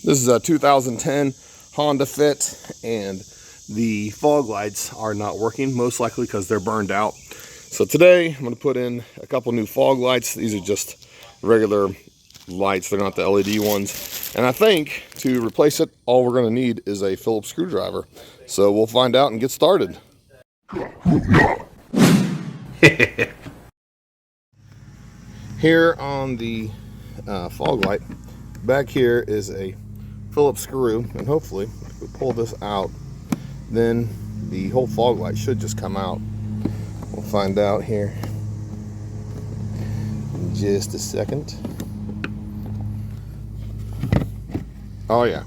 This is a 2010 Honda Fit, and the fog lights are not working, most likely because they're burned out. So today I'm going to put in a couple new fog lights. These are just regular lights, they're not the LED ones. And I think to replace it, all we're going to need is a Phillips screwdriver. So we'll find out and get started. Here on the fog light, back here is a Phillips screw, and hopefully if we pull this out, then the whole fog light should just come out. We'll find out here in just a second. Oh yeah,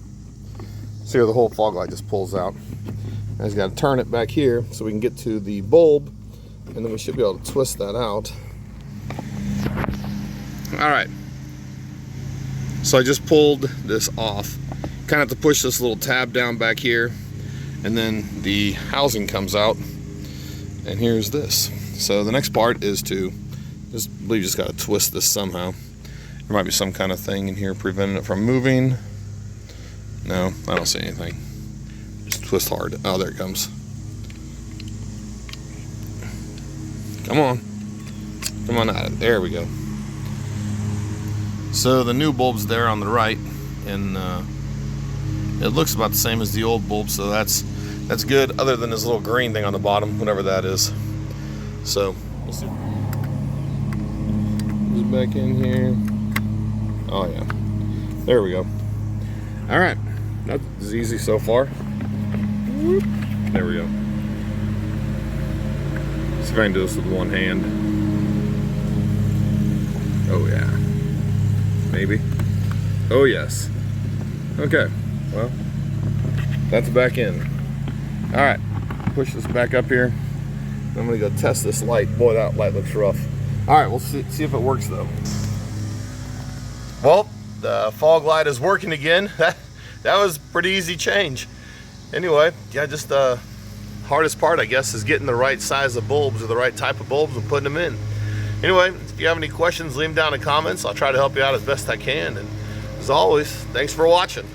see how the whole fog light just pulls out. I just got to turn it back here so we can get to the bulb, and then we should be able to twist that out. All right, so I just pulled this off. Kind of have to push this little tab down back here, and then the housing comes out, and here's this. So the next part is to I believe you just got to twist this somehow. There might be some kind of thing in here preventing it from moving. No, I don't see anything. Just twist hard. Oh, there it comes. Come on. Come on out. There we go. So the new bulb's there on the right, and it looks about the same as the old bulb, so that's good, other than this little green thing on the bottom, whatever that is. So we'll see. Just back in here. Oh yeah, there we go. All right, that's easy so far. There we go. See if I can do this with one hand. Oh yeah. Maybe. Oh yes. Okay, well, that's back in. All right, push this back up here. I'm gonna go test this light. Boy, that light looks rough. All right, we'll see if it works though. Well, the fog light is working again. That was a pretty easy change. Anyway, yeah, just the hardest part, I guess, is getting the right size of bulbs or the right type of bulbs and putting them in. Anyway, if you have any questions, leave them down in the comments. I'll try to help you out as best I can. And as always, thanks for watching.